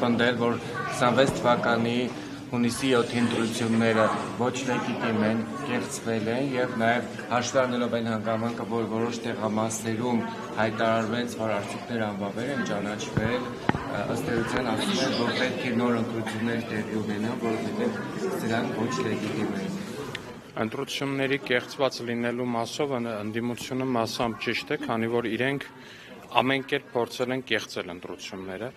պնդել, որ 26 թվականի հունիսի 7-ին ընտրությունները ոչ լեգիտիմ են, կեղծվել են եւ նաեւ հաշվի առնելով այն հանգամանքը, որ որոշ տեղամասերում հայտարարվեց, որ արդյունքները անբավեր են ճանաչվել, ըստ էության ասում են, որ պետք է նոր ընտրություններ տեղի ունենան, որովհետեւ սրանք ոչ լեգիտիմ են։ Ընտրությունների կեղծված լինելու մասով ընդդիմությունը մասամբ ճիշտ է, քանի որ իրենք ամեն կերպ փորձել են կեղծել ընտրությունները։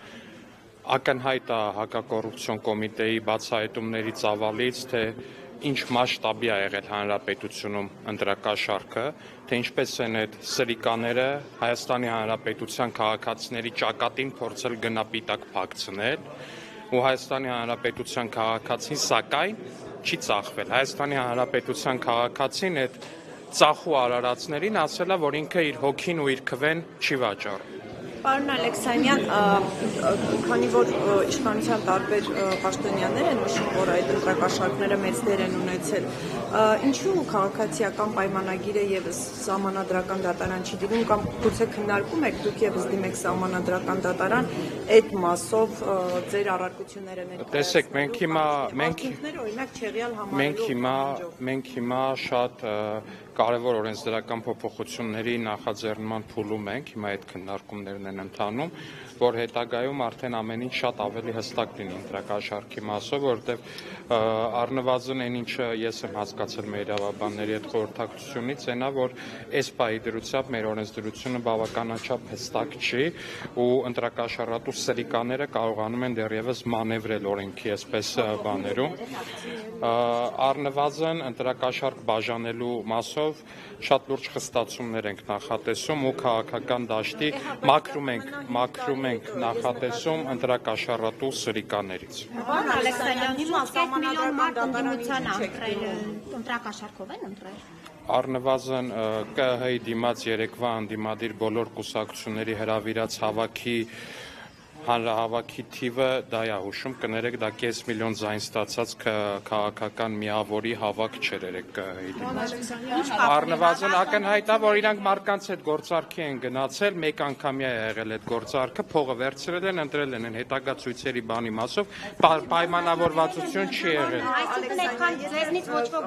Ակնհայտ է հակակոռուպցիոն կոմիտեի բացահայտումների ծավալից, թե ինչ մասշտաբի է եղել հանրապետությունում ընտրակաշառքը, թե ինչպես են այդ սրիկաները Հայաստանի Հանրապետության քաղաքացիների ճակատին փորձել գնապիտակ փակցնել, ու Հայաստանի Հանրապետության քաղաքացին սակայն չի ծախվել։ Հայաստանի Հանրապետության քաղաքացին այդ ծախու արարածներին ասել է, որ ինքը իր հոգին ու իր քվեն չի վաճառում։ Պարոն Ալեքսանյան, քանի որ իշխանության տարբեր պաշտոնյաներ են նշում, որ այդ ընտրակաշառքները մեծ դեր են ունեցել, ինչու քաղաքացիական պայմանագիրը եւս սահմանադրական դատարան չի դիմում, կամ գուցե քննարկում եք դուք եւս դիմեք սահմանադրական դատարան այդ մասով ձեր առարկությունները ներկայացնելու։ Տեսեք, մենք հիմա շատ կարևոր օրենսդրական փոփոխությունների նախաձեռնման փուլում ենք, հիմա այդ քննարկումներն են ընթանում, որ հետագայում արդեն ամեն ինչ շատ ավելի հստակ լինի ընտրակաշառքի մասով, որովհետև առնվազն այն ինչը ես եմ հասկացել մեր իրավաբանների այդ խորհրդակցությունից, այնա, որ այս պահի դրությամբ մեր օրենսդրությունը բավականաչափ հստակ չի, ու ընտրակաշառատու սրիկաները կարողանում են դեռևս մանևրել օրենքի այսպես բաներում։ Առնվազն ընտրակաշառք բաժանելու մասով շատ լուրջ խստացումներ ենք նախատեսում ու քաղաքական դաշտի մաքրում ենք նախատեսում ընտրակաշառատու սրիկաներից։ Պարոն Ալեքսանյան, հիմա միլիոն մարդ ընդդիմության ընտրակաշառքով են ընտրել։ Առնվազն ԿՀ-ի դիմաց երեկվա ընդդիմադիր բոլոր կուսակցությունների հրավիրած հավաքի հանրահավաքի թիվը դա է հուշում, կներեք, դա կես միլիոն ձայն ստացած քաղաքական միավորի հավաք չէր երեք ԿՀ-ի դիմաց։ Առնվազն ակնհայտ է, որ իրանք մարդկանց հետ գործարքի են գնացել, մեկ անգամյա է եղել այդ գործարքը, փողը վերցրել են, ընտրել են հետագա ցույցերի բանի մասով, պայմանավորվածություն չի եղել։ Ձեզնից ոչ ոք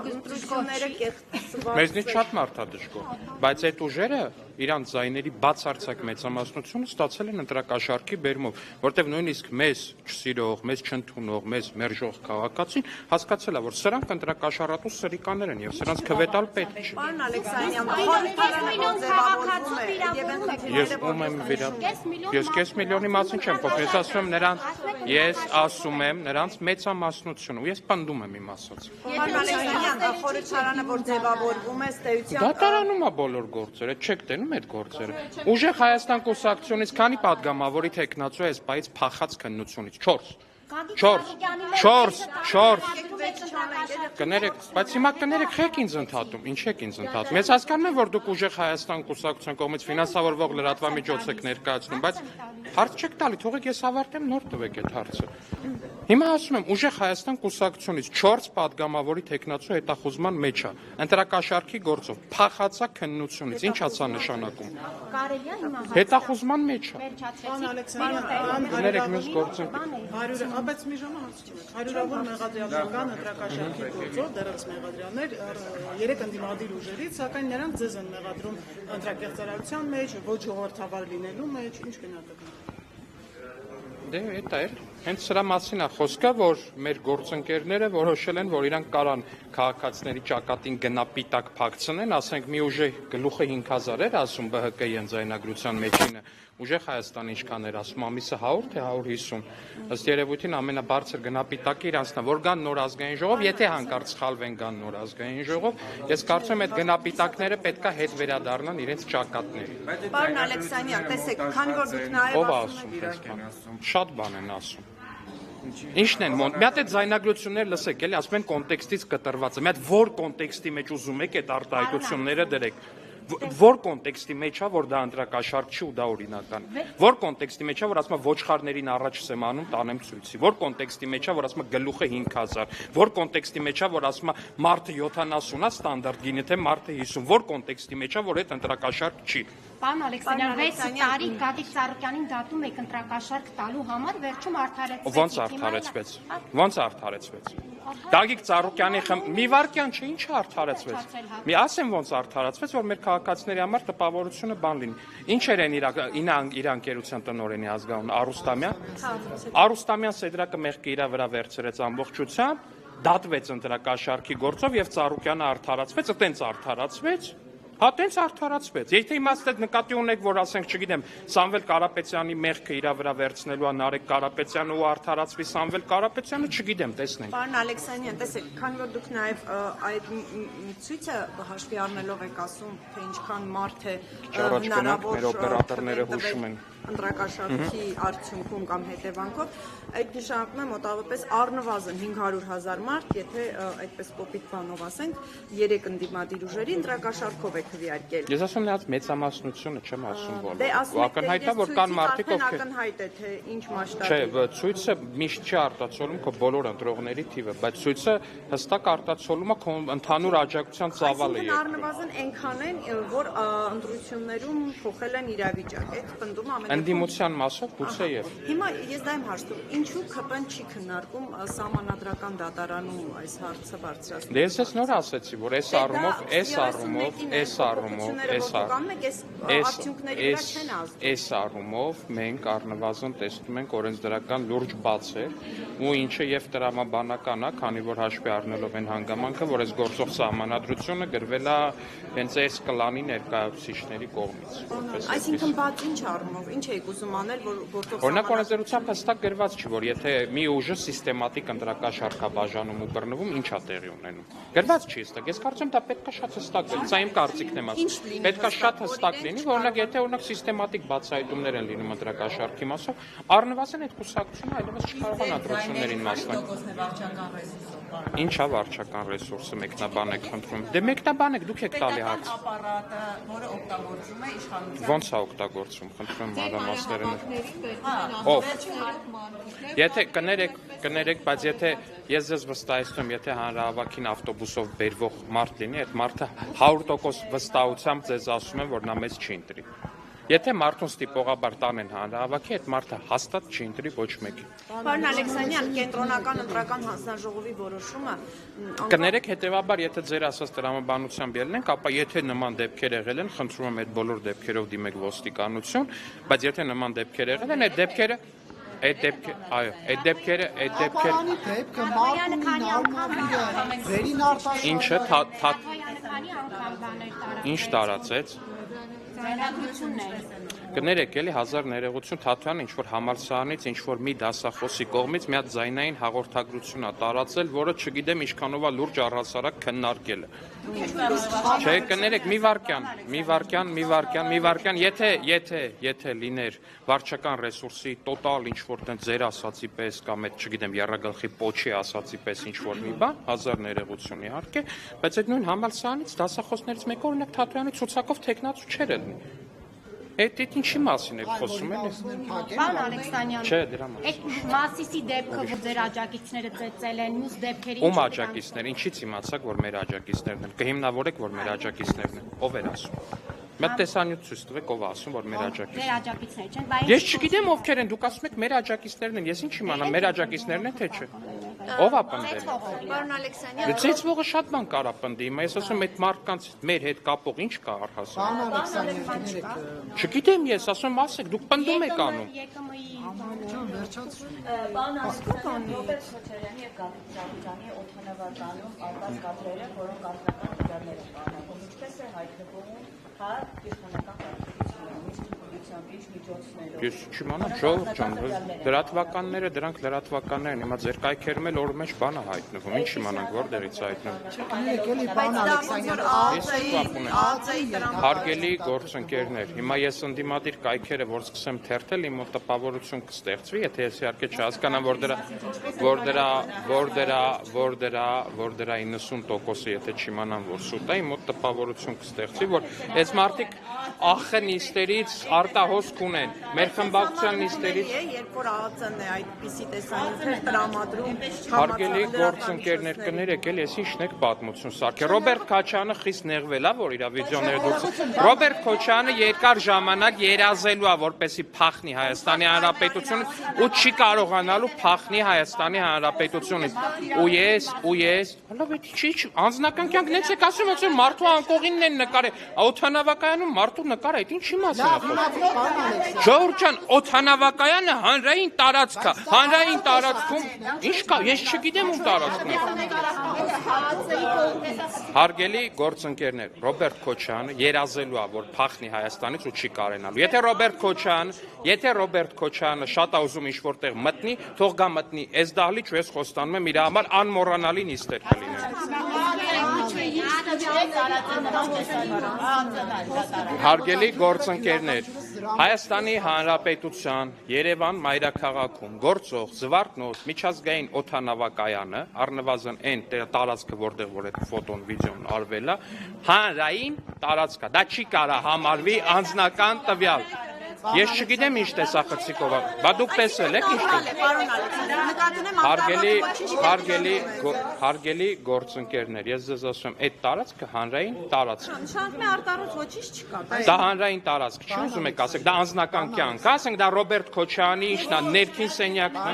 Մեզնից շատ մարդ է դժգոհ, բայց այդ ուժերը իրանց ձայների բացարձակ մեծամասնությունը ստացել են ընտրակաշառքի բերումով, որտեղ նույնիսկ մեզ չսիրող, մեզ չընդունող, մեզ մերժող քաղաքացին հասկացել է, որ սրանք ընտրակաշառատու սրիկաներ են եւ սրանց քվետալ պետք չի։ Պարոն Ալեքսանյան, Ես կես միլիոնի մասին չեմ խոսում, ես ասում եմ նրանց մեծամասնությունը, ու ես պնդում եմ իմ ասած։ Պարոն Ալեքսանյան, խորհրդարանը որ ձևավորվում է ստեյության Դատարանում է բոլոր գործերը, չեք տենում այդ գործերը։ Ուժեղ Հայաստան կուսակցությունից քանի պատգամավորի թեկնածու է այս պայից փախած քննությունից 4 Կներեք, բայց հիմա կներեք, եք ինձ ընդհատում, ինչ եք ինձ ընդհատում։ Ես հասկանում եմ, որ դուք ուժեղ Հայաստան կուսակցության կողմից ֆինանսավորվող լրատվամիջոց եք ներկայացնում, բայց հարց չեք տալի, թողեք ես ավարտեմ, նոր տվեք այդ հարցը։ Հիմա ասում եմ, ուժեղ Հայաստան կուսակցությունից 4 պատգամավորի թեկնածու հետախուզման մեջ է, ընտրակաշառքի գործով, փախածա քննությունից, ինչ ասա նշանակում։ Հետախուզման մեջ է։ Կներեք, մյուս գործը։ Բայց մի ժամը հասցնենք, հարյուրավոր մեղադրյալներ կան ընտրակաշառքի գործով, դեռևս մեղադրյալներ 3 ընդդիմադիր ուժերից, սակայն նրանք ձեզ են մեղադրում ընտրակեղծարարության մեջ, ոչ ժողովրդավար լինելու մեջ, ինչ գնահատական։ Դե այդ է, հենց սրա մասին է խոսքը, որ մեր գործընկերները որոշել են, որ իրանք կարան քաղաքացիների ճակատին գնապիտակ փակցնեն, ասենք մի ուժեղ գլուխը 5000 էր ասում ԲՀԿ-ի ընձայնագրության մեջինը, ուժեղ Հայաստանը ինչքան էր ասում, ամիսը 100 թե 150, ըստ երևույթին ամենաբարձր գնապիտակը իրանցն է, որ գան նոր ազգային ժողով, եթե հանկարծ սխալվեն գան նոր ազգային ժողով, ես կարծում եմ այդ գնապիտակները պետքա հետ վերադառնան իրենց ճակատներին։ Պարոն Ալեքսանյան, տեսեք, քանի որ դուք նաև ասում շատ բան են ասում։ Ինչն են մի հատ այդ ձայնագրություններ լսեք, էլի ասում են կոնտեքստից կտրված է։ Մի հատ որ կոնտեքստի մեջ ուզում եք այդ արտահայտությունները դրեք։ Որ կոնտեքստի մեջ է, որ դա ընտրակաշառք չի ու դա օրինական։ Որ կոնտեքստի մեջ է, որ ասում է ոչխարներին առաջ եմ անում, տանեմ ցույցի։ Որ կոնտեքստի մեջ է, որ ասում է գլուխը 5000։ Որ կոնտեքստի մեջ է, որ ասում է մարդը 70 է ստանդարտ գինը, թե մարդը 50։ Որ կոնտեքստի մեջ է, որ այդ ընտրակաշառք չի։ Պարոն Ալեքսանյան, 6 տարի Գագիկ Ծառուկյանին դատում եք ընտրակաշարք տալու համար, վերջում արդարեցվեց։ Ոնց արդարեցվեց։ Գագիկ Ծառուկյանի մի վարքյան չէ, ինչ արդարեցվեց։ Մի ասեմ ոնց արդարացվեց, որ մեր քաղաքացիների համար տպավորությունը բան լինի։ Ինչեր են իր ընկերության տնօրենի ազգանունը Արուստամյան Սեդրակը մեղքի իր վրա վերցրեց ամբողջությամբ, դատվեց ընտրակաշարքի գործով եւ Ծառուկյանը արդարացվեց, այտենց արդարացվեց։ Հա, տենց արդարացվեց։ Եթե իմաստեք նկատի ունեք, որ ասենք, չգիտեմ, Սամվել Կարապետյանի մեղքը իր վրա վերցնելու է Նարեկ Կարապետյանը ու արդարացվի Սամվել Կարապետյանը, չգիտեմ, տեսնենք։ Պարոն Ալեքսանյան, տեսեք, քանի որ դուք նաև այդ ցույցը հաշվի առնելով եք ասում, թե ինչքան մարդ է հնարավոր մեր օպերատորները հուշում են ընտրակաշարքի արդյունքում կամ հետևանքով, այդ նշանակում է մոտավորապես առնվազն 500,000 մարդ, եթե այդպես կոպիտ բանով ասենք, 3 ընդդիմադիր ուժերի ընտրակաշարքով է քվեարկել։ Ես ասում եմ, մեծամասնությունը չեմ ասում բոլորը։ Դե ասում եք, ակնհայտ է, որ կան մարդիկ, ովքեր ակնհայտ է, թե ինչ մասշտաբի։ Չէ, ցույցը միշտ չի արտացոլում քո բոլոր ընտրողների թիվը, բայց ցույցը հստակ արտացոլում է քո ընդհանուր աջակցության ծավալը։ Այսինքն առնվազն այնքան են, որ ընտրություններում փոխել են իրավիճակ, այդ պնդումը Ընդդիմության մասով գուցեև։ Հիմա ես դա եմ հարցնում, ինչու ԿՊ-ն չի քննարկում սահմանադրական դատարանում այս հարցը բարձրացնել։ Դե ես նոր ասեցի, որ այս առումով մենք առնվազն տեսնում ենք օրենսդրական լուրջ բացեր, ու ինչը եւ տրամաբանական է, քանի որ հաշվի առնելով են հանգամանքը, որ այս գործող սահմանադրությունը գրվել է հենց այս կլանի ներկայացուցիչների կողմից։ Այսինքն բաց ինչ առումով, ինչ եք ուզում անել, որ գործող Օրինակ օրենսդրությամբ հստակ գրված չի, որ եթե մի ուժը սիստեմատիկ ընտրակաշարք է բաժանում ու բռնվում, ինչ է տեղի ունենում։ Գրված չի հստակ։ Ես կարծում եմ դա պետք է շատ հստակ լինի։ Սա իմ կարծիքն եմ ասում։ Պետք է շատ հստակ լինի, որ օրինակ եթե օրինակ սիստեմատիկ բացահայտումներ են լինում ընտրակաշարքի մասով, առնվազն այդ կուսակցությունը այլևս չկարողանա դրություններին մասնակցել։ Ինչ է վարչական ռեսուրսը մեկնաբան եք խնդրում։ Դե մեկնաբան եք, դուք եք տալի հարց։ ապարատը, որը օգտագործում է իշխանության։ Ոնց է օգտագործում, խնդրում մանրամասները։ Ով։ Եթե կներեք, բայց եթե ես ձեզ վստահեցնում եմ, եթե հանրահավաքին ավտոբուսով բերվող մարդ լինի, այդ մարդը 100% վստահությամբ ձեզ ասում եմ, որ նա մեզ չի ընտրի։ Եթե մարդուն ստիպողաբար տանեն հանրահավաքի, այդ մարդը հաստատ չի ընտրի ոչ մեկին։ Պարոն Ալեքսանյան, կենտրոնական ընտրական հանձնաժողովի որոշումը Կներեք, հետևաբար, եթե ձեր ասած տրամաբանությամբ ելնենք, ապա եթե նման դեպքեր եղել են, խնդրում եմ այդ բոլոր դեպքերով դիմեք ոստիկանություն, բայց եթե նման դեպքեր եղել են, այդ դեպքերը ինչ տարածեց Կներեք, էլի հազար ներողություն Թաթյանը ինչ-որ համալսարանից, ինչ-որ մի դասախոսի կողմից մի հատ ձայնային հաղորդագրություն է տարածել, որը չգիտեմ ինչքանով է լուրջ առհասարակ քննարկել է։ Չէ, կներեք, մի վարքյան, եթե լիներ վարչական ռեսուրսի տոտալ ինչ-որ տենց ձեր ասացի պես կամ այդ, չգիտեմ, եռագլխի պոչի ասացի պես ինչ-որ մի բան, հազար ներողություն իհարկե, բայց այդ նույն համալսարանից դասախոսներից մեկը օրինակ Թաթյանի ցուցակով տեխնացու չէր ելնի։ Այդ ինչի մասին եք խոսում էլի։ Պարոն Ալեքսանյան, Չէ, դրա մասին։ այդ Մասիսի դեպքը, որ ձեր աջակիցները ծեծել են, մյուս դեպքերի Ում աջակիցներ, ինչից իմացաք, որ մեր աջակիցներն են։ Կհիմնավորեք, որ մեր աջակիցներն են։ Ով էր ասում։ Մեկ տեսանյութ ցույց տվեք, ով ասում, որ մեր աջակիցներ։ Ձեր աջակիցներ չեն, բայց Ես չգիտեմ ովքեր են, դուք ասում եք մեր աջակիցներն են, ես ինչ իմանամ, մեր աջակիցներն են թե չէ։ Ով է պնդել։ Պարոն Ալեքսանյան, Դե ծեծվողը շատ բան կարա պնդի, հիմա ես ասում եմ այդ մարդկանց մեր հետ կապող ինչ կա առհասարակ։ Չգիտեմ ես, ասում եմ ասեք, դուք պնդում եք անում։ Պարոն Ալեքսանյան, Ռոբերտ Քոչարյանի եւ Գագիկ Ծառուկյանի օդանավականում արկած կադրերը, որոնք արտական դիվերներ են պարունակում, ինչպես է հայտնվում հա իշխանական կարգավիճակում, ինչ միջոցներով։ Ես չիմանամ, ժողովուրդ ջան, լրատվականները, դրանք լրատվականներ են, հիմա ձեր կայքերում էլ օր մեջ բան է հայտնվում, ինչ իմանանք որտեղից է հայտնվում։ Հարգելի գործընկերներ, հիմա ես ընդդիմադիր կայքերը, որ սկսեմ թերթել, իմ մոտ տպավորություն կստեղծվի, եթե ես իհարկե չհասկանամ, որ դրա 90%-ը եթե չիմանամ, որ սուտ է, իմ մոտ տպավորություն կստեղծվի, որ այս մարդիկ ախնիստերից արտահոսք ունեն։ Մեր խմբակցության նիստերից երբ որ ԱԱԾ-ն է այդպիսի տեսանյութեր տրամադրում, հարգելի գործընկերներ կներեք, էլ ես ինչն եք պատմություն սարքել։ Ռոբերտ Քոչյանը խիստ նեղվել է, որ իր վիդեոները դուրս։ Ռոբերտ Քոչյանը երկար ժամանակ երազելու է, որպեսի փախնի Հայաստանի Հանրապետությունից ու չի կարողանալու փախնի Հայաստանի Հանրապետությունից։ Ու ես, լավ է, չի, անձնական կյանքն եք ասում, որ մարդու անկողինն են նկարել, օդանավակայանում մարդու նկարը, այդ ինչի մասին է խոսքը։ Ժողովուրդ ջան, օդանավակայանը հանրային տարածք է, հանրային տարածքում ինչ կա, ես չգիտեմ ում տարածքն է։ Հարգելի գործընկերներ, Ռոբերտ Քոչյանը երազելու է, որ փախնի Հայաստանից ու չի կարենալու։ Եթե Ռոբերտ Քոչյանը շատ է ուզում ինչ-որ տեղ մտնի, թող գա մտնի, այս դահլիճ ու ես խոստանում եմ իր համար անմոռանալի նիստեր կլինեն։ Հարգելի գործընկերներ, Հայաստանի Հանրապետության Երևան մայրաքաղաքում գործող Զվարթնոց միջազգային օդանավակայանը, առնվազն այն տարածքը, որտեղ որ այդ ֆոտոն, վիդեոն արվել է, հանրային տարածք է, դա չի կարա համարվի անձնական տվյալ։ Ես չգիտեմ ինչ տեսախցիկով է, բա դուք տեսել եք ինչ հարգելի գործընկերներ, ես ձեզ ասում եմ, այդ տարածքը հանրային տարածք։ Նշանակում է արտառոց ոչինչ չկա։ Դա հանրային տարածք չի, ուզում եք ասեք, դա անձնական կյանք, ասենք դա Ռոբերտ Քոչյանի ինչն է, ներքին սենյակն է։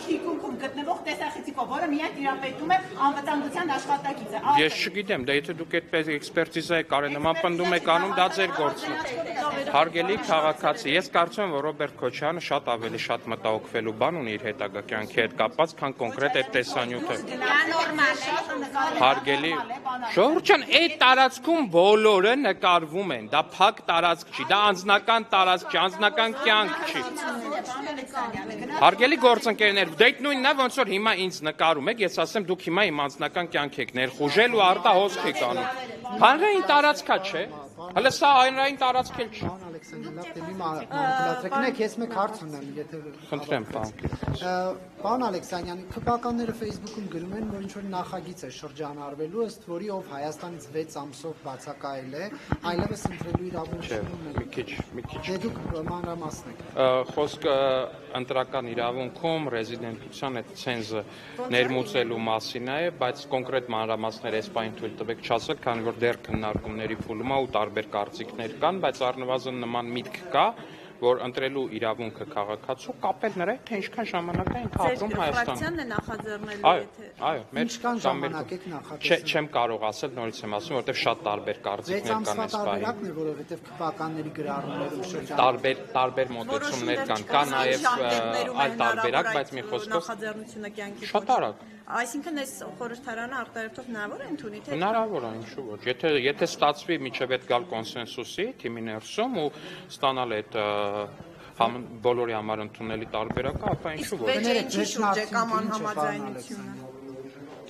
Թիկունքում գտնվող տեսախցիկով, որը միայն տիրապետում է անվտանգության աշխատակիցը։ Ես չգիտեմ, դա եթե դուք այդպես էքսպերտիզա եք արել, նման պնդում եք անում, դա ձեր գործն է։ Հարգելի քաղաքացի, ես կարծում եմ, որ Ռոբերտ Քոչյանը շատ մտահոգվելու բան ունի իր հետագա կյանքի հետ կապված, քան կոնկրետ այդ տեսանյութը։ Հարգելի ժողովուրդ ջան, այդ տարածքում բոլորը նկարվում են, դա փակ տարածք չի, դա անձնական տարածք չի, անձնական կյանք չի։ Հարգելի գործընկերներ, դա նույնն է, ոնց որ հիմա ինձ նկարում եք, ես ասեմ դուք հիմա իմ անձնական կյանք եք ներխուժել ու արտահոսք եք անում։ Հանրային տարածքա չէ։ Հələ սա հանրային տարածք էլ չի։ Ալեքսանդրին, ես մեկ հարց ունեմ, եթե Խնդրեմ, պարոն Ալեքսանյան, քպականները Facebook-ում գրում են, որ ինչ-որ նախագիծ է շրջանառվելու, ըստ որի ով Հայաստանից 6 ամսով բացակայել է, այլևս ընտրելու իրավունք մի քիչ։ Դե դուք մանրամասն եք։ Խոսքը ընտրական իրավունքում ռեզիդենտության այդ ցենզը ներմուծելու մասին է, բայց կոնկրետ մանրամասներ այս պահին թույլ տվեք չասել, քանի որ դեռ քննարկումների փուլում է ու տարբեր կարծիքներ կան, բայց առնվազն նման միտք կա, որ ընտրելու իրավունքը քաղաքացու կապել նրա հետ, թե ինչքան ժամանակ է ինքը ապրում Հայաստանում։ Ֆրակցիան է նախաձեռնելու, եթե Այո, ինչքան ժամանակ եք նախատեսել։ Չեմ կարող ասել, նորից եմ ասում, որովհետև շատ տարբեր կարծիքներ կան այս պահին։ է, որովհետև քպականների գրառումներում շրջան տարբեր մոտեցումներ կան, կա նաև այլ տարբերակ, բայց մի խոսքով նախաձեռնությունը կյանքի շատ արագ։ Այսինքն այս խորհրդարանը արտահերթով հնարավոր է ընդունի, թե Հնարավոր է, ինչու ոչ։ Եթե ստացվի միջև այդ գալ կոնսենսուսի թիմի ներսում ու ստանալ այդ բոլորի համար ընդունելի տարբերակը, ապա ինչու ոչ։ ինչի շուրջ է կամ անհամաձայնությունը։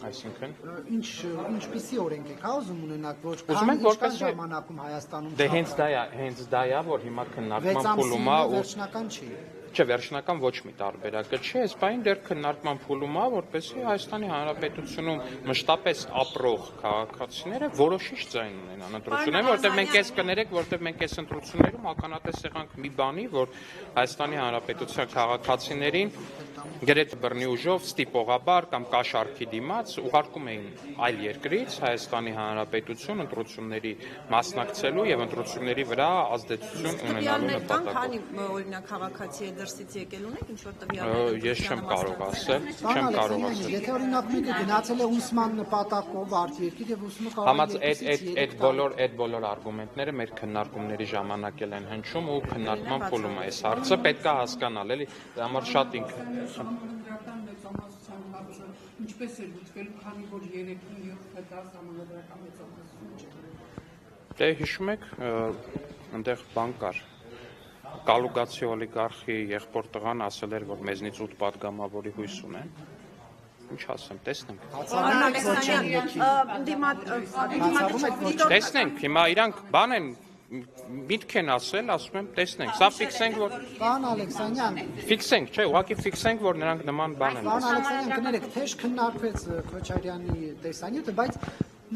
Այսինքն ինչպիսի օրենք եք ուզում ունենաք, որ Ուզում ենք որպես ժամանակում Հայաստանում Դե հենց դա է, որ հիմա քննարկման փուլում է ու վերջնական չի։ Չէ, վերջնական ոչ մի տարբերակը չի, այս բային դեռ քննարկման փուլում է, որպեսզի Հայաստանի Հանրապետությունում մշտապես ապրող քաղաքացիները որոշիչ ձայն ունենան ընտրություններում, որտեղ մենք էս կներեք, որտեղ մենք այս ընտրություններում ականատես եղանք մի բանի, որ Հայաստանի Հանրապետության քաղաքացիներին գրեթե բռնի ուժով ստիպողաբար կամ կաշառքի դիմաց ուղարկում էին այլ երկրից Հայաստանի Հանրապետություն ընտրությունների մասնակցելու եւ ընտրությունների վրա ազդեցություն ունենալու նպատակով։ Քանի օրինակ քաղաքացի է դրսից եկել ունեք ինչ-որ տվյալներ։ Ես չեմ կարող ասել, չեմ կարող ասել։ Եթե օրինակ մեկը գնացել է ուսման նպատակով արտերկիր եւ ուսումը Համաձ այդ բոլոր արգումենտները մեր քննարկումների ժամանակ են հնչում ու քննարկման փուլում է այս հարցը պետք է հասկանալ, էլի, դա համար շատ Ինչպես է լուծվելու, քանի որ 3-7 հետար համանդրական մեծամասնություն չէ։ Դե հիշում եք, այնտեղ բան կար։ Կալուգացի օլիգարխի եղբոր տղան ասել էր, որ մեզնից 8 պատգամավորի հույս ունեն։ Ինչ ասեմ, տեսնենք։ Տեսնենք, հիմա իրանք բան են միտք են ասել, ասում եմ, տեսնենք։ Սա ֆիքսենք, որ Պարոն Ալեքսանյան, ֆիքսենք, չէ, ուղղակի ֆիքսենք, որ նրանք նման բան են։ Պարոն Ալեքսանյան, կներեք, թեժ քննարկվեց Քոչարյանի տեսանյութը, բայց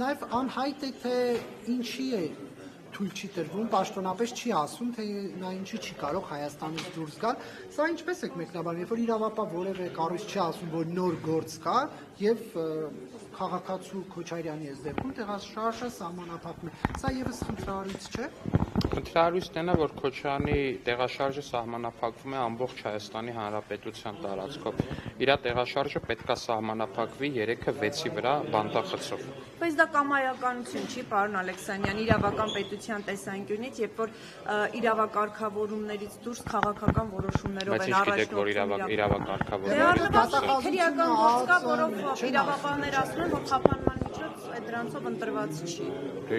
նաև անհայտ է թե ինչի է թույլ չի տրվում, պաշտոնապես չի ասում, թե նա ինչի չի կարող Հայաստանից դուրս գալ։ Սա ինչպես եք մեկնաբանում, երբ որ իրավապահ որևէ կառույց չի ասում, որ նոր գործ կա եւ քաղաքացու Քոչարյանի այս դեպքում տեղաշարժը սահմանափակում է։ Սա եւս խնդրահարույց չէ։ Խնդրահարույցն է, որ Քոչարյանի տեղաշարժը սահմանափակվում է ամբողջ Հայաստանի Հանրապետության տարածքով։ Իր տեղաշարժը պետք է սահմանափակվի 3-6-ի վրա բանտախցով։ Բայց դա կամայականություն չի, պարոն Ալեքսանյան, իրավական պետության տեսանկյունից, երբ որ իրավակարգավորումներից դուրս քաղաքական որոշումներով են առաջնորդվում իրավակարգավորումը։ Քրեական գործ կա, որով իրավապահներ ասում են, որ խափանման միջոց այդ դրանցով ընտրված չի։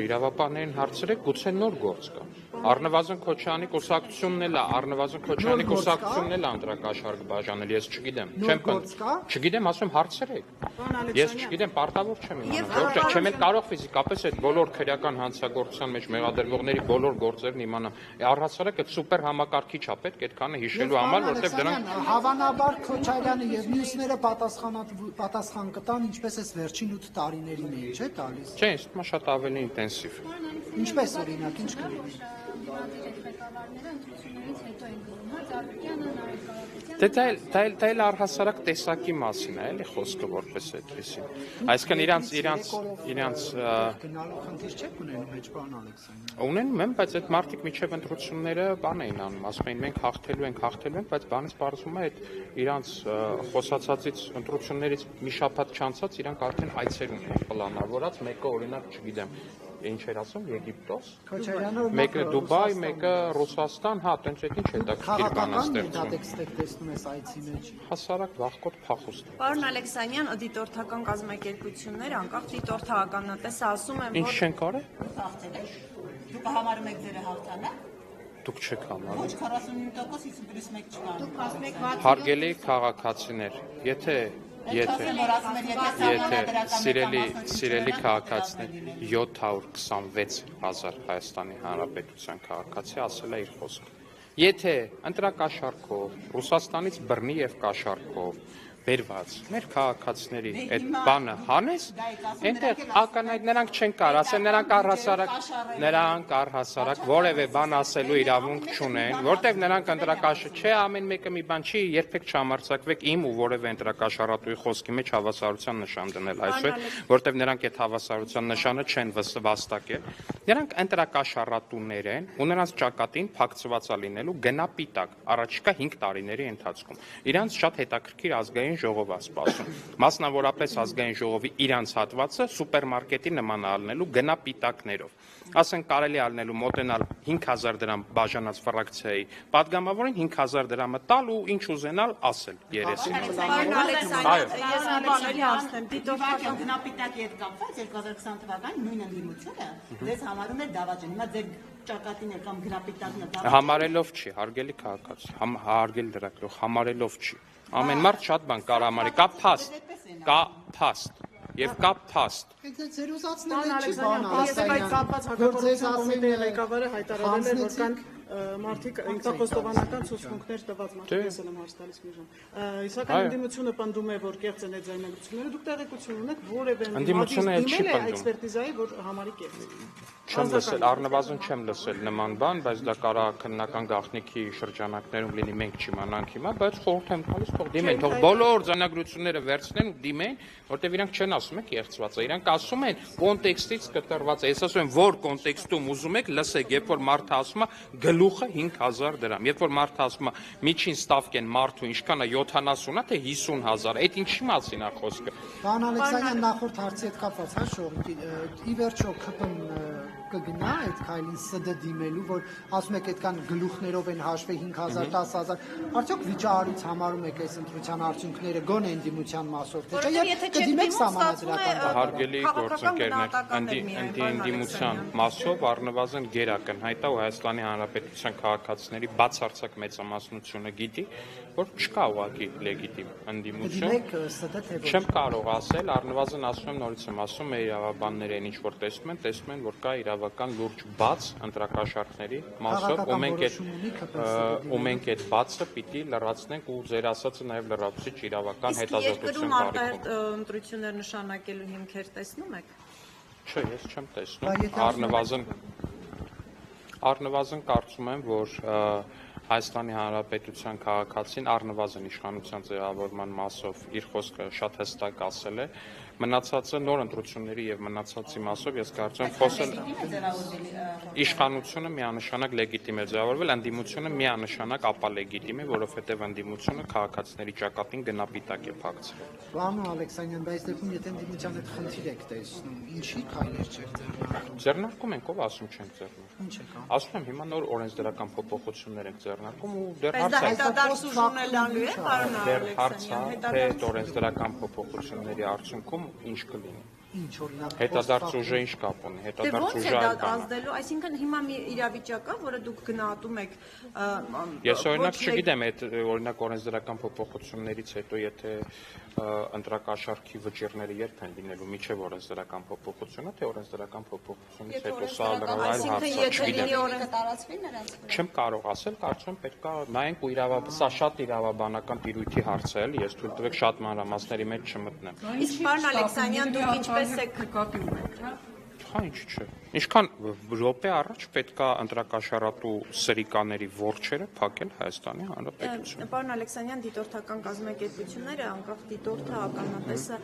Իրավապահներին հարցրեք, գուցե նոր գործ կա։ Առնվազն Քոչարյանի կուսակցությունն էլ է, առնվազն Քոչարյանի կուսակցությունն էլ անդրակաշարք բաժանել, ես չգիտեմ։ Չգիտեմ, ասում հարցրեք։ Ես չգիտեմ, պարտավոր չեմ իմանալ։ Չեմ էլ կարող ֆիզիկապես այդ բոլոր քրեական հանցագործության մեջ մեղադրվողների բոլոր գործերն իմանամ։ Առհասարակ այդ սուպեր համակարգիչ է պետք այդքանը հիշելու համար, որտեղ դրանք հավանաբար Քոչարյանը եւ մյուսները պատասխան կտան, ինչպես էս վերջին 8 տարիներին էին, չէ՞ տալիս։ Չէ, ինձ թվում է շատ ավելի ինտենսիվ։ Ինչպես օրինակ, ինչ կլինի։ Դա էլ առհասարակ տեսակի մասին է, էլի խոսքը որպես այդպեսին։ Այսինքն իրանց գնալու խնդիր չեք ունենում մեջ, պարոն Ալեքսանյան։ Ունենում եմ, բայց այդ մարդիկ միջև ընտրությունները բան էին անում, ասում էին մենք հաղթելու ենք, բայց բանից պարզվում է այդ իրանց խոսացածից ընտրություններից մի շաբաթ չանցած իրանք արդեն այցեր ունեն պլանավորած, մեկը օրինակ, չգիտեմ, ինչ էր ասում, Եգիպտոս, մեկը Դուբայ, մեկը Ռուսաստան, հա, տենց այդ ինչ է դա քիչ տեսնում ես այցի մեջ։ Հասարակ վախկոտ փախուստ։ Պարոն Ալեքսանյան, դիտորդական կազմակերպությունները, անկախ դիտորդականատեսը ասում են, Ինչ չեն կարել։ Դուք համարում եք ձերը հաղթանակ։ Դուք չեք համարում։ Ոչ 49%, 51 չկան։ Դուք ասում եք Հարգելի քաղաքացիներ, եթե սիրելի քաղաքացիներ 726,000 Հայաստանի Հանրապետության քաղաքացի ասել է իր խոսքը։ Եթե ընտրակաշառքով, Ռուսաստանից բռնի եւ կաշառքով բերված մեր քաղաքացիների այդ բանը հանես, այնտեղ ականայդ նրանք չեն կարող, ասեն նրանք առհասարակ որևէ բան ասելու իրավունք չունեն, որտեղ նրանք ընտրակաշառ չէ, ամեն մեկը մի բան չի, երբեք չհամարձակվեք իմ ու որևէ ընտրակաշառատուի խոսքի մեջ հավասարության նշան դնել այսօր, որտեղ նրանք այդ հավասարության նշանը չեն վաստակել։ Նրանք ընտրակաշառատուներ են ու նրանց ճակատին փակցված է լինելու գնապիտակ առաջիկա 5 տարիների ընթացքում։ Իրանց շատ հետաքրքիր ազգային ժողով է սպասում։ Մասնավորապես ազգային ժողովի իրանց հատվածը սուպերմարկետի նման ալնելու գնապիտակներով։ Ասենք կարելի ալնելու մոտենալ 5000 դրամ բաժանած ֆրակցիայի падգամավորին 5000 դրամը տալ ու ինչ ուզենալ ասել երեսին։ Պարոն Ալեքսանյան, ես բաների ասեմ, դիտորդական գնապիտակի հետ կապված 2020 թվականին նույն ընդդիմությունը դες համարում էր դավաճան։ Հիմա ձեր ճակատին է կամ գնապիտակն է դավաճան։ Համարելով չի, հարգելի քաղաքացի, հարգելի դրակլող, համարելով չի։ Ամեն մարդ շատ բան կարող համարի, կա փաստ եւ կա փաստ։ Ձեր ուզածն է չի բան Այսպես կապված հակապարտության կոմիտեի ղեկավարը հայտարարել էր, որ կան մարդիկ ինքնախոստովանական ցուցմունքներ տված մարդիկ, ես եմ հարց տալիս մի ժամ։ Իսկական ընդդիմությունը պնդում է, որ կեղծ են այդ ձայնագրությունները, դուք տեղեկություն ունեք որևէ էքսպերտիզայի, որ համարի կեղծ։ Չեմ լսել, առնվազն չեմ լսել նման բան, բայց դա կարող է քննական գաղտնիքի շրջանակներում լինի, մենք չիմանանք հիմա, բայց խորհուրդ եմ տալիս, թող դիմեն, թող բոլոր ձայնագրությունները վերցնեն ու դիմեն, որտեղ իրանք չեն ասում եք կեղծված է, իրանք ասում են կոնտեքստից կտրված է։ Ես ասում եմ, որ կոնտեքստում ուզում եք, լսեք, երբ որ մարդը ասում է գլուխը 5000 դրամ, երբ որ մարդը ասում է միջին ստավկեն մարդու ինչքան է 70-ա թե 50000, այդ ինչի մասին է խոսքը։ Պարոն Ալեքսանյան, նախորդ հարցի հետ կապված, հա, շողի, ի վերջո ԿՊ-ն կգնա այդ քայլին ՍԴ դիմելու, որ ասում եք այդքան գլուխներով են հաշվի 5000, 10000, արդյոք վիճահարույց համարում եք այս ընտրության արդյունքները գոնե ընդդիմության մասով, թե չէ, եւ կդիմեք սահմանադրական հարգելի գործընկերներ, ընդդիմության մասով առնվազն գերակնհայտ է ու Հայաստանի Հանրապետության քաղաքացիների բացարձակ մեծամասնությունը գիտի, որ չկա ուղղակի լեգիտիմ ընդդիմություն։ Չեմ կարող ասել, առնվազն ասում եմ, նորից եմ ասում, մեր իրավաբանները այն ինչ որ տեսնում են, որ կա իրավական լուրջ բաց ընտրակաշառքների մասով, ու մենք այդ բացը պիտի լրացնենք ու ձեր ասածը նաև լրացուցիչ իրավական հետազոտություն կարիք ընտրություններ նշանակելու հիմքեր տեսնում եք։ Չէ, ես չեմ տեսնում, առնվազն Առնվազն կարծում եմ, որ Հայաստանի Հանրապետության քաղաքացին առնվազն իշխանության ձևավորման մասով իր խոսքը շատ հստակ ասել է, մնացածը նոր ընտրությունների եւ մնացածի մասով ես կարծում եմ խոսել իշխանությունը միանշանակ լեգիտիմ է ձևավորվել, ընդդիմությունը միանշանակ ապալեգիտիմ է, որովհետեւ ընդդիմությունը քաղաքացիների ճակատին գնապիտակ է փակցրել։ Պարոն Ալեքսանյան, բայց դեպքում եթե ընդդիմության հետ խնդիր եք տեսնում, ինչի քայլեր չեք ձեռնարկում։ Ձեռնարկում ենք, ով ասում չենք ձեռնարկում։ Ինչ եք անում։ Ասում եմ, հիմա նոր օրենսդրական փոփոխություններ ենք ձեռնարկում ու դեռ Բայց դա հետադարձություն է լալու է, պարոն հարցը թե Ալեքսանյան, օրենսդրական փոփոխությունների արդյունքում ինչ կլինի։ Ինչ օրինակ Հետադարձ ուժը ինչ կապ ունի, Դե հետադարձ ոնց է ուժը դա այլ բան է։ ազդելու, այսինքն հիմա մի իրավիճակ կա, որը դուք գնահատում եք Ես օրինակ չգիտեմ, այդ օրինակ օրենսդրական փոփոխություններից հետո եթե ընտրակաշառքի վճիռները երբ են լինելու միջև օրենսդրական փոփոխությունը, թե օրենսդրական փոփոխությունից հետո սա այլ հարց է, չգիտեմ։ կտարածվի նրանց վրա։ Չեմ կարող ասել, կարծում եմ պետք է նայենք ու սա շատ իրավաբանական տիրույթի հարց է, էլի, ես թույլ տվեք շատ մանրամասների մեջ չմտնեմ։ Իսկ պարոն Ալեքսանյան, դուք ինչպես եք նկատի ունեք, հա։ Հա ինչ չէ։ Ինչքան րոպե առաջ պետք է ընտրակաշառատու սրիկաների որջերը փակել Հայաստանի Հանրապետությունը։ Պարոն Ալեքսանյան, դիտորդական կազմակերպությունները, անկախ դիտորդը, ականատեսը,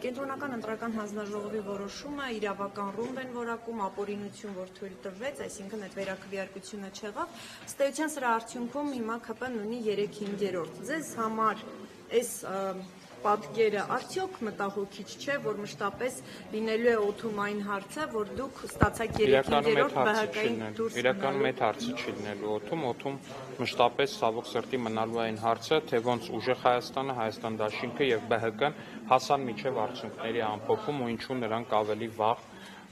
կենտրոնական ընտրական հանձնաժողովի որոշումը իրավական ռումբ են որակում, ապօրինություն, որ թույլ տվեց, այսինքն այդ վերաքվեարկությունը չեղավ։ Ըստ էության սրա արդյունքում հիմա ԿՊ-ն ունի 3/5։ Ձեզ համար այս պատկերը արդյոք մտահոգիչ չէ, որ մշտապես լինելու է օդում այն հարցը, որ դուք ստացաք 3/5 ԲՀԿ-ին դուրս։ Իրականում այդ հարցը չի լինելու օդում մշտապես ցավոք սրտի մնալու է այն հարցը, թե ոնց ուժեղ Հայաստանը, Հայաստան դաշինքը եւ ԲՀԿ-ն հասան միջև արդյունքների ամփոփում ու ինչու նրանք ավելի վաղ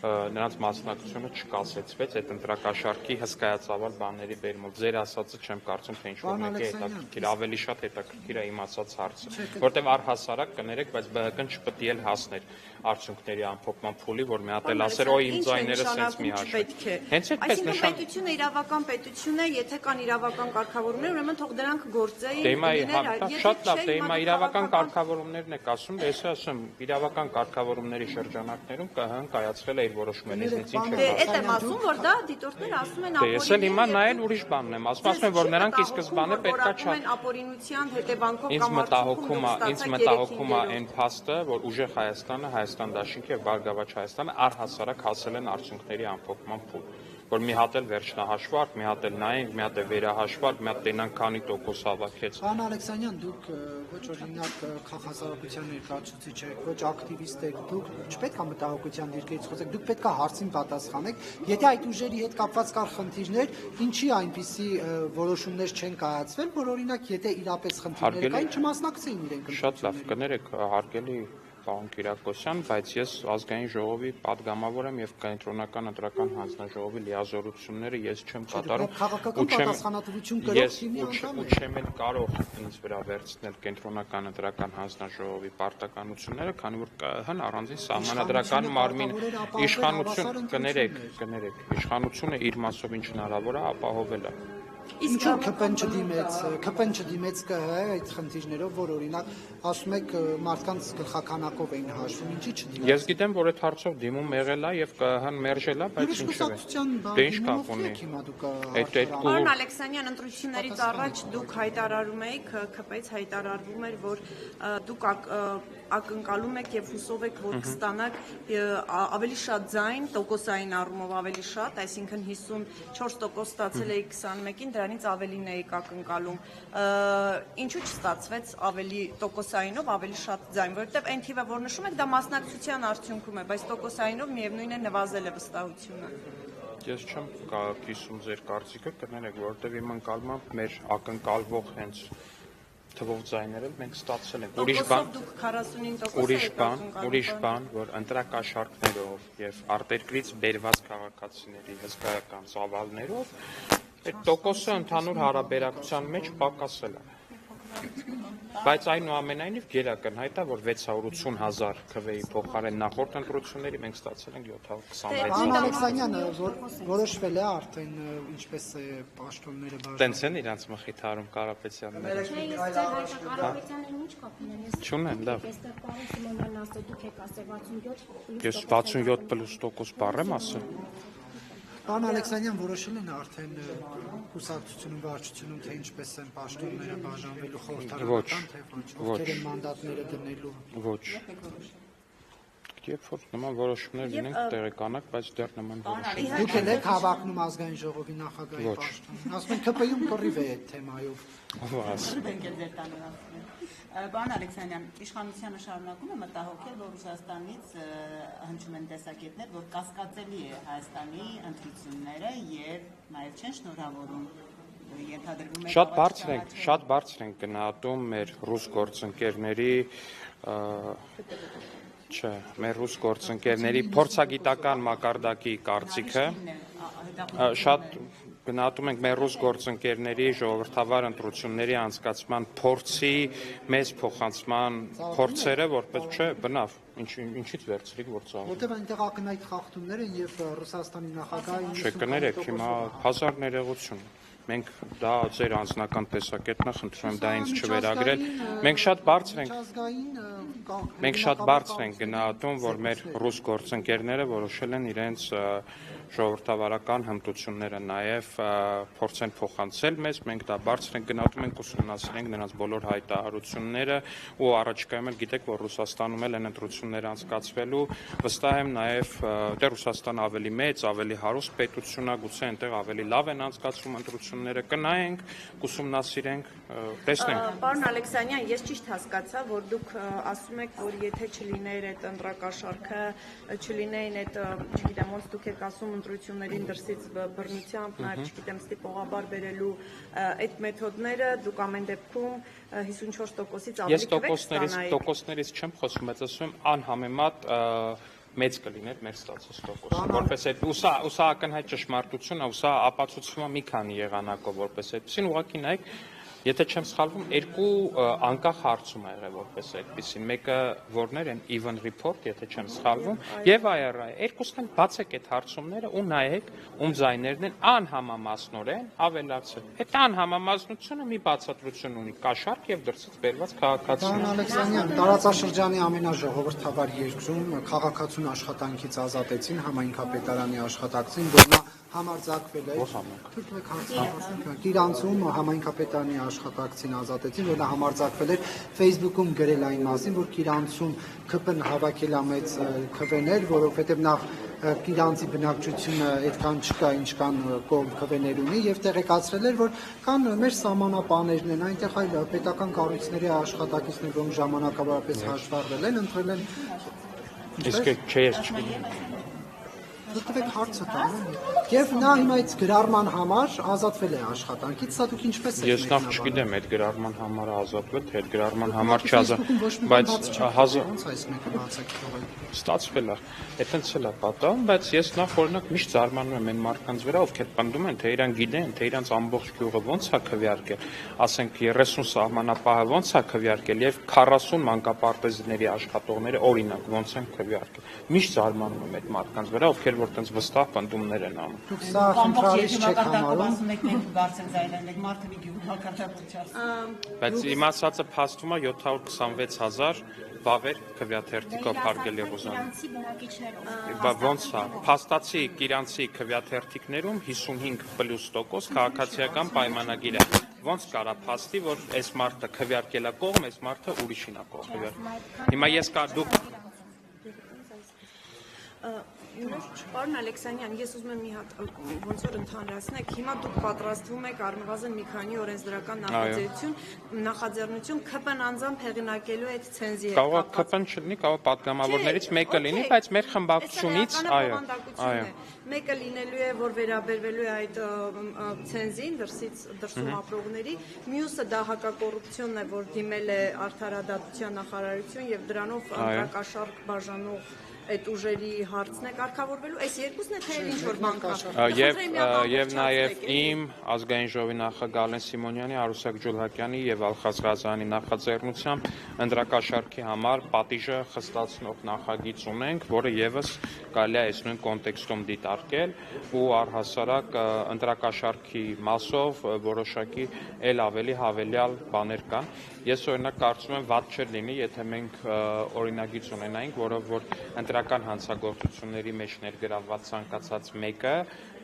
նրանց մասնակցությունը չկասեցվեց այդ ընտրակաշառքի հսկայածավալ բաների բերումով։ Ձեր ասածը չեմ կարծում, թե ինչ-որ մեկի հետաքրքիր, ավելի շատ հետաքրքիր է իմ ասած հարցը, որտեղ առհասարակ կներեք, բայց ԲՀԿ-ն չպետք է հասներ արդյունքների ամփոփման փուլի, որ մի հատ էլ ասեր, օ իմ ձայները սենց մի հաշվի։ Հենց այդպես Այսինքն պետությունը իրավական պետություն է, եթե կան իրավական կարգավորումներ, ուրեմն թող դրանք գործեին։ Շատ լավ, դե հիմա իրավական կարգավորումներն եք ասում, դե ես ասում, իրավական կարգավորումների շրջանակներում ԿՀ-ն կայացրել է իր որոշումներից ինչ է։ Դե այդ եմ ասում, որ դա դիտորդները ասում են ապօրինություն։ Ես էլ հիմա նայել ուրիշ բանն եմ ասում, ասում եմ, որ նրանք ի սկզբանե պետքա չեն ապօրինության հետևանքով Ինձ մտահոգում է այն փաստը, որ ուժեղ Հայաստանը, Հայաստան դաշինքը եւ Բարգավաճ Հայաստանը առհասարակ հասել են արդյունքների ամփոփման փուլ, որ մի հատ էլ վերջնահաշվարկ, մի հատ էլ նայենք, մի հատ էլ վերահաշվարկ, մի հատ տենանք քանի տոկոս հավաքեց։ Պարոն Ալեքսանյան, դուք ոչ օրինակ քաղաքասարության ներկայացուցիչ եք, ոչ ակտիվիստ եք, դուք չպետք է մտահոգության դիրքերից խոսեք, դուք պետք է հարցին պատասխանեք։ Եթե այդ ուժերի հետ կապված կար խնդիրներ, ինչի այնպիսի որոշումներ չեն կայացվել, որ օրինակ եթե իրապես խնդիրներ կային, չմասնակցեին իրենք։ Շատ լավ, կներեք, հարգելի պարոն Կիրակոսյան, բայց ես ազգային ժողովի падգամավոր եմ եւ կենտրոնական ընտրական հանձնաժողովի լիազորությունները ես չեմ կատարում քաղաքական պատասխանատվություն կրող թիմի անդամ ու չեմ էլ կարող ինձ վրա վերցնել կենտրոնական ընտրական հանձնաժողովի պարտականությունները, քանի որ ԿՀ-ն առանձին սահմանադրական մարմին իշխանություն կներեք, իշխանությունը իր մասով ինչ հնարավոր է ապահովել է։ Ինչու ԿՊ-ն չդիմեց ԿՀ այդ խնդիրներով, որ օրինակ ասում եք մարդկանց գլխականակով էին հաշվում, ինչի չդիմեց։ Ես գիտեմ, որ այդ հարցով դիմում եղել է եւ ԿՀ-ն մերժել է, բայց ինչու է։ Դե ինչ կապ ունի։ Պարոն Ալեքսանյան, ընտրություններից առաջ դուք հայտարարում եք, ԿՊ-ից հայտարարվում էր, որ դուք ակնկալում եք եւ հուսով եք, որ կստանաք ավելի շատ ձայն, տոկոսային առումով ավելի շատ, այսինքն 54% ստացել եք 21-ին, դրանից ավելին եք ակնկալում։ Ինչու չստացվեց ավելի տոկոսայինով ավելի շատ ձայն, որովհետեւ այն թիվը, որ նշում եք, դա մասնակցության արդյունքում է, բայց տոկոսայինով միևնույն է նվազել է վստահությունը։ Ես չեմ կիսում ձեր կարծիքը, կներեք, որովհետեւ իմ ընկալմամբ մեր ակնկալվող հենց թվով ձայները մենք ստացել ենք։ Ուրիշ բան, որ ընտրակաշառքներով եւ արտերկրից բերված քաղաքացիների հսկայական ծավալներով այդ տոկոսը ընդհանուր հարաբերակցության մեջ պակասել է։ Բայց այնուամենայնիվ գերակնհայտ է, որ 680,000 քվեի փոխարեն նախորդ ընտրությունների մենք ստացել ենք 726,000։ Պարոն Ալեքսանյանը որոշվել է արդեն ինչպես է պաշտոնները բաժանել։ Տենց են իրանց մխիթարում Կարապետյանները։ Կարապետյաններն ինչ կապ ունեն։ Չունեն, լավ։ Այստեղ պարոն Սիմոնյանն ասել, դուք եք ասել 67+։ Ես 67+% բառ եմ ասել։ Պարոն Ալեքսանյան, որոշել են արդեն կուսակցությունում, վարչությունում, թե ինչպես են պաշտոնները բաժանվելու խորհրդարանական, թե ոչ, ովքեր են մանդատները դնելու։ Ոչ։ Երբ որ նման որոշումներ լինենք տեղեկանակ, բայց դեռ նման որոշումներ։ Դուք եք հավակնում ազգային ժողովի նախագահի պաշտոնին։ Ասում են ԿՊ-ում կռիվ է այդ թեմայով։ Պարոն Ալեքսանյան, իշխանությունը շարունակում է մտահոգել, որ Ռուսաստանից հնչում են տեսակետներ, որ կասկածելի է Հայաստանի ընտրությունները եւ նաեւ չեն շնորհավորում ենթադրվում է շատ բարձր ենք գնահատում մեր ռուս գործընկերների մեր ռուս գործընկերների փորձագիտական մակարդակի կարծիքը շատ գնահատում ենք մեր ռուս գործընկերների ժողովրդավար ընտրությունների անցկացման փորձի մեծ փոխանցման փորձերը, որպես չէ, բնավ, ինչից վերցրիք որ ծաղ։ Որտեղ այնտեղ ակնհայտ խախտումներ են եւ Ռուսաստանի նախագահը Չկներեք հիմա հազար ներողություն։ Մենք դա ձեր անձնական տեսակետն է, խնդրում եմ դա ինձ չվերագրել։ Մենք շատ բարձր ենք գնահատում, որ մեր ռուս գործընկերները որոշել են իրենց ժողովրդավարական հմտությունները նաև փորձեն փոխանցել մեզ, մենք դա բարձր ենք գնահատում, ենք ուսումնասիրենք նրանց բոլոր հայտարարությունները ու առաջիկայում էլ գիտեք, որ Ռուսաստանում էլ են ընտրություններ անցկացվելու, վստահ եմ նաև դեռ Ռուսաստանը ավելի մեծ, ավելի հարուստ պետություն է, գուցե այնտեղ ավելի լավ են անցկացվում ընտրությունները, կնայենք, կուսումնասիրենք, տեսնենք։ Պարոն Ալեքսանյան, ես ճիշտ հասկացա, որ դուք ասում եք, որ եթե չլիներ այդ ընտրակաշառքը, չլինեին այդ, չգիտեմ, ոնց դուք եք ասում ընտրություններին դրսից բռնությամբ, նաև չգիտեմ, ստիպողաբար բերելու այդ մեթոդները, դուք ամեն դեպքում 54%-ից ավելի կվեք ստանայիք։ Ես տոկոսներից չեմ խոսում, բայց ասում եմ անհամեմատ մեծ կլիներ մեր ստացած տոկոսը, որպես այդ ուսա ակնհայտ ճշմարտություն է, ուսա ապացուցվում է մի քանի եղանակով, որպես այդպեսին ուղղակի նայեք, եթե չեմ սխալվում, երկու անկախ հարցում ա եղել որպես այդպեսին, մեկը որներ են even report, եթե չեմ սխալվում, եւ IRI, երկուսն են բացեք այդ հարցումները ու նայեք, ում ձայներն են անհամամասնորեն ավելացել։ Այդ անհամամասնությունը մի բացատրություն ունի, կաշառք եւ դրսից բերված քաղաքացիներ։ Պարոն Ալեքսանյան, տարածաշրջանի ամենաժողովրդավար երկրում քաղաքացուն աշխատանքից ազատեցին համայնքապետարանի աշխատակցին, որ նա համարձակվել է Կիրանցում համայնքապետարանի աշխատակցին ազատեցին, որ նա համարձակվել էր Facebook-ում գրել այն մասին, որ Կիրանցում ԿՊ-ն հավաքել է մեծ քվեներ, որովհետև նախ Կիրանցի բնակչությունը այդքան չկա, ինչքան կողմ քվեներ ունի, եւ տեղեկացրել էր, որ կան մեր սահմանապաներն են, այնտեղ այլ պետական կառույցների աշխատակիցներ, որոնք ժամանակավորապես հաշվառվել են, ընտրել են։ Իսկ չէ, ես չգիտեմ։ Դուք հարցը տանում եւ նա հիմա այդ գրառման համար ազատվել է աշխատանքից, սա դուք ինչպես եք։ Ես նախ չգիտեմ այդ գրառման համարը ազատվել, թե այդ գրառման համար չազատ, բայց ստացվել է, այդտենց էլ է պատահում, բայց ես նախ օրինակ միշտ զարմանում եմ այն մարդկանց վրա, ովքեր պնդում են, թե իրան գիտեն, թե իրանց ամբողջ գյուղը ոնց է քվեարկել, ասենք 30 սահմանապահը ոնց է քվեարկել եւ 40 մանկապարտեզների աշխատողները օրինակ ոնց են քվեարկել։ Միշտ զարմանում եմ այդ մարդկանց վրա, ովքեր որ տենց վստահ պնդումներ են անում։ Դուք սա խնդրալից չեք համարում։ Բարձր ձայնենք մարդը մի գյուղ հակառակության։ Բայց իմացածը փաստում է 726,000 բավեր քվեաթերթիկով հարգել է Ռուսաստանը։ Ոնց է, փաստացի Կիրանցի քվեաթերթիկներում 55+% քաղաքացիական պայմանագիր է։ Ոնց կարա փաստի, որ այս մարդը քվեարկել է կողմ, այս մարդը ուրիշին է կողմ։ Հիմա ես դուք Պարոն Ալեքսանյան, ես ուզում եմ մի հատ ոնց որ ընդհանրացնեք, հիմա դուք պատրաստվում եք առնվազն մի քանի օրենսդրական նախաձեռնություն ԿՊ-ն անձամբ հեղինակելու այդ ցենզի հետ կապված։ Կարող է ԿՊ-ն չլինի, կարող է պատգամավորներից մեկը լինի, բայց մեր խմբակցությունից, այո։ Մեկը լինելու է, որ վերաբերվելու է այդ ցենզին դրսում ապրողների, մյուսը դա հակակոռուպցիոնն է, որ դիմել է Արդարադատության նախարարություն եւ դրանով ընտրակաշառք բաժանող այդ ուժերի հարցն է կարգավորվելու, այս երկուսն է թե ինչ որ բան կա։ Եվ նաև իմ ազգային ժողովի նախագահ Ալեն Սիմոնյանի, Արուսակ Ջուլհակյանի եւ Ալխազ Ղազարյանի նախաձեռնությամբ ընտրակաշառքի համար պատիժը խստացնող նախագիծ ունենք, որը եւս կարելի է այս նույն կոնտեքստում դիտարկել ու առհասարակ ընտրակաշառքի մասով որոշակի ել ավելի հավելյալ բաներ կան։ Ես օրինակ կարծում եմ վատ չէր լինի, եթե մենք օրինագիծ ունենայինք, որով որ խնդրական հանցագործությունների մեջ ներգրավված ցանկացած մեկը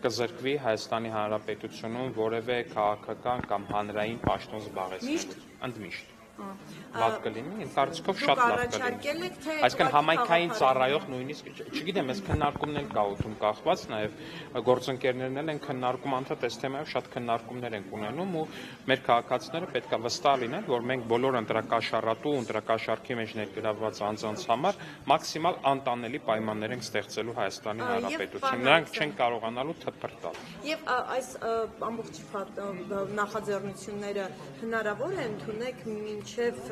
կզրկվի Հայաստանի Հանրապետությունում որևէ քաղաքական կամ հանրային պաշտոն զբաղեցնելուց։ Ընդմիշտ։ Լավ կլինի, իմ կարծիքով շատ լավ կլինի։ Այսինքն համայնքային ծառայող նույնիսկ, չգիտեմ, այս քննարկումն էլ կա օդում կախված, նաև գործընկերներն էլ են քննարկում անդադ այս թեմայով շատ քննարկումներ են ունենում ու մեր քաղաքացիները պետք է վստահ լինեն, որ մենք բոլոր ընտրակաշառատու, ընտրակաշառքի մեջ ներգրավված անձանց համար մաքսիմալ անտանելի պայմաններ ենք ստեղծելու Հայաստանի Հանրապետությունում։ Նրանք չեն կարողանալու թփրտալ։ Եվ այս ամբողջ նախաձեռնությունները հնարավոր է ընդունել մինչև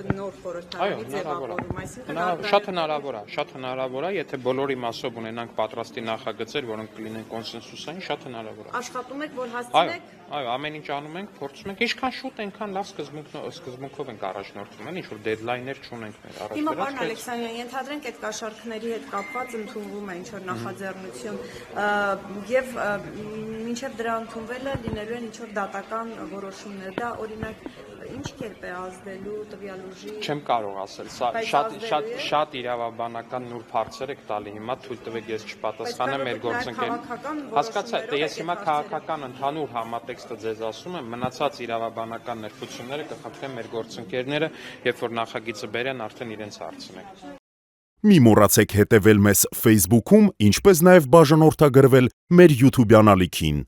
նոր խորհրդարանի ձևավորում, այսինքն շատ հնարավոր է, եթե բոլորի մասով ունենանք պատրաստի նախագծեր, որոնք կլինեն կոնսենսուսային, շատ հնարավոր է։ Աշխատում եք, որ հասցնեք։ Այո, ամեն ինչ անում ենք, փորձում ենք, ինչքան շուտ այնքան լավ սկզբունքով ենք առաջնորդվում, ինչ որ դեդլայներ չունենք մեր առաջ։ Հիմա պարոն Ալեքսանյան, ենթադրենք այդ կաշառքների հետ կապված ընդունվում է ինչ-որ նախաձեռնություն եւ մինչեւ դրա ընդունվելը լինելու են ինչ-որ դատական որոշումներ, դա օրինակ ինչ կերպ է ազդելու տվյալ ուժի։ Չեմ կարող ասել, սա շատ իրավաբանական նուրբ հարցեր եք տալի, հիմա թույլ տվեք ես չպատասխանեմ մեր գործընկերներին։ Հասկացա, ես հիմա քաղաքական ընդհանուր համատեքստը ձեզ ասում եմ, մնացած իրավաբանական նրբությունները կխփվեն մեր գործընկերները, երբ որ նախագիծը բերեն, արդեն իրենց հարցնեք։ Մի մոռացեք հետևել մեզ Facebook-ում, ինչպես նաև բաժանորդագրվել մեր YouTube-յան ալիքին։